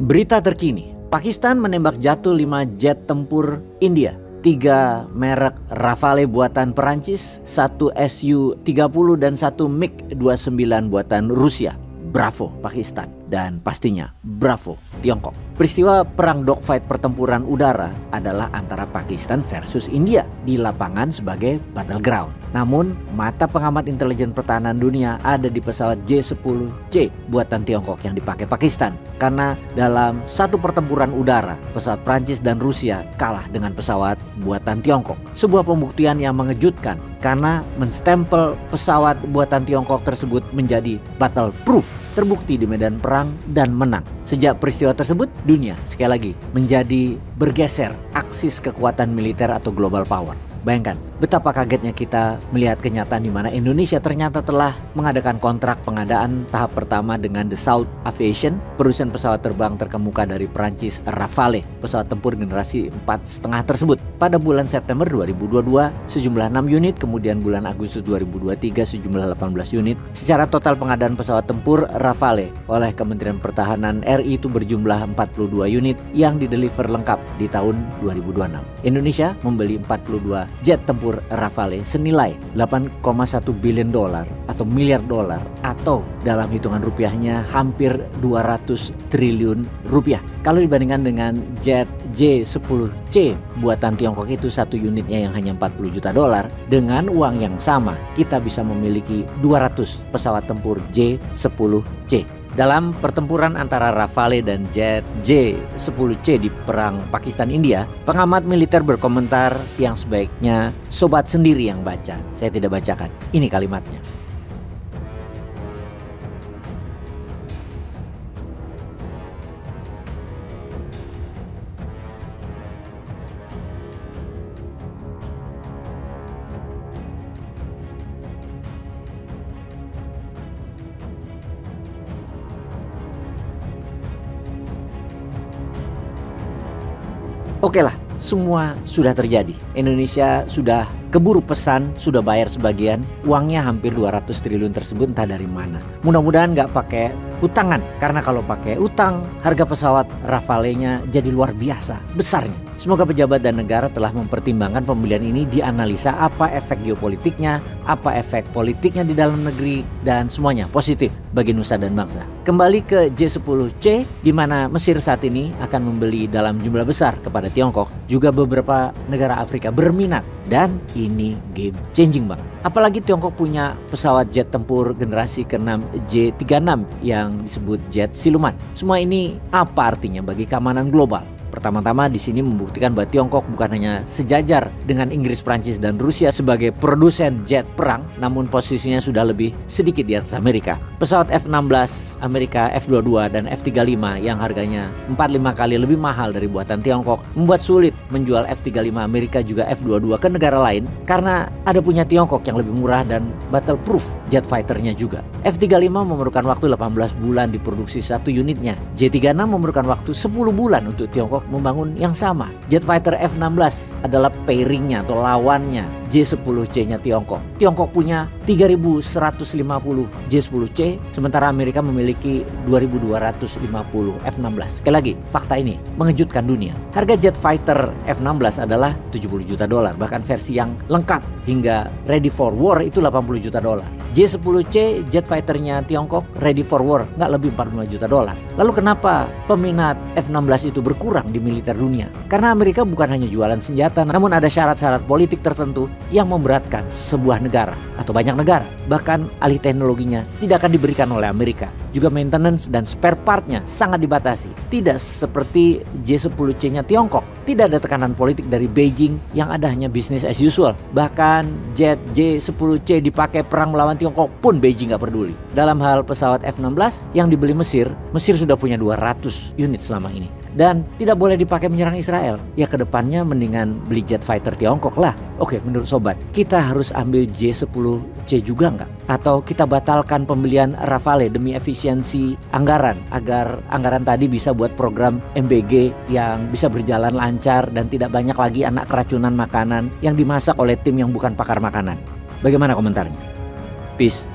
Berita terkini, Pakistan menembak jatuh 5 jet tempur India, 3 merek Rafale buatan Perancis, 1 Su-30 dan 1 MiG-29 buatan Rusia. Bravo Pakistan, dan pastinya bravo Tiongkok. Peristiwa perang dogfight pertempuran udara adalah antara Pakistan versus India di lapangan sebagai battleground. Namun mata pengamat intelijen pertahanan dunia ada di pesawat J-10C buatan Tiongkok yang dipakai Pakistan. Karena dalam satu pertempuran udara, pesawat Prancis dan Rusia kalah dengan pesawat buatan Tiongkok. Sebuah pembuktian yang mengejutkan karena menstempel pesawat buatan Tiongkok tersebut menjadi battle proof, terbukti di medan perang dan menang. Sejak peristiwa tersebut, dunia sekali lagi menjadi bergeser aksis kekuatan militer atau global power. Bayangkan betapa kagetnya kita melihat kenyataan di mana Indonesia ternyata telah mengadakan kontrak pengadaan tahap pertama dengan Dassault Aviation, perusahaan pesawat terbang terkemuka dari Prancis Rafale, pesawat tempur generasi 4,5 tersebut. Pada bulan September 2022 sejumlah 6 unit, kemudian bulan Agustus 2023 sejumlah 18 unit. Secara total pengadaan pesawat tempur Rafale oleh Kementerian Pertahanan RI itu berjumlah 42 unit yang dideliver lengkap di tahun 2026. Indonesia membeli 42 jet tempur Rafale senilai 8,1 billion dolar atau miliar dolar, atau dalam hitungan rupiahnya hampir 200 triliun rupiah. Kalau dibandingkan dengan jet J-10C buatan Tiongkok itu satu unitnya yang hanya 40 juta dolar, dengan uang yang sama kita bisa memiliki 200 pesawat tempur J-10C. Dalam pertempuran antara Rafale dan jet J-10C di perang Pakistan-India, pengamat militer berkomentar yang sebaiknya sobat sendiri yang baca. Saya tidak bacakan, ini kalimatnya. Oke lah, semua sudah terjadi. Indonesia sudah keburu pesan, sudah bayar sebagian. Uangnya hampir 200 triliun tersebut entah dari mana. Mudah-mudahan nggak pakai utangan, karena kalau pakai utang harga pesawat Rafale-nya jadi luar biasa besarnya. Semoga pejabat dan negara telah mempertimbangkan pembelian ini, dianalisa apa efek geopolitiknya, apa efek politiknya di dalam negeri, dan semuanya positif bagi nusa dan bangsa. Kembali ke J-10C, di mana Mesir saat ini akan membeli dalam jumlah besar kepada Tiongkok. Juga beberapa negara Afrika berminat, dan ini game changing banget. Apalagi Tiongkok punya pesawat jet tempur generasi ke-6 J-36 yang disebut jet siluman. Semua ini apa artinya bagi keamanan global? Pertama-tama di sini membuktikan bahwa Tiongkok bukan hanya sejajar dengan Inggris, Prancis, dan Rusia sebagai produsen jet perang, namun posisinya sudah lebih sedikit di atas Amerika. Pesawat F-16 Amerika, F-22 dan F-35 yang harganya 4-5 kali lebih mahal dari buatan Tiongkok membuat sulit menjual F-35 Amerika juga F-22 ke negara lain karena ada punya Tiongkok yang lebih murah dan battle-proof jet fighternya juga. F-35 memerlukan waktu 18 bulan diproduksi satu unitnya. J-36 memerlukan waktu 10 bulan untuk Tiongkok membangun yang sama. Jet fighter F-16 adalah pairingnya atau lawannya J-10C-nya Tiongkok. Tiongkok punya 3.150 J-10C, sementara Amerika memiliki 2.250 F-16. Sekali lagi, fakta ini mengejutkan dunia. Harga jet fighter F-16 adalah 70 juta dolar, bahkan versi yang lengkap hingga ready for war itu 80 juta dolar. J-10C jet fighternya Tiongkok ready for war nggak lebih 45 juta dolar. Lalu kenapa peminat F-16 itu berkurang di militer dunia? Karena Amerika bukan hanya jualan senjata, namun ada syarat-syarat politik tertentu yang memberatkan sebuah negara atau banyak negara. Bahkan alih teknologinya tidak akan diberikan oleh Amerika. Juga maintenance dan spare partnya sangat dibatasi. Tidak seperti J-10C-nya Tiongkok. Tidak ada tekanan politik dari Beijing, yang ada hanya business as usual. Bahkan jet J-10C dipakai perang melawan Tiongkok pun Beijing gak peduli. Dalam hal pesawat F-16 yang dibeli Mesir sudah punya 200 unit selama ini. Dan tidak boleh dipakai menyerang Israel. Ya kedepannya mendingan beli jet fighter Tiongkok lah. Oke, menurut sobat, kita harus ambil J-10C juga nggak? Atau kita batalkan pembelian Rafale demi efisiensi anggaran, agar anggaran tadi bisa buat program MBG yang bisa berjalan lancar dan tidak banyak lagi anak keracunan makanan yang dimasak oleh tim yang bukan pakar makanan. Bagaimana komentarnya? Peace.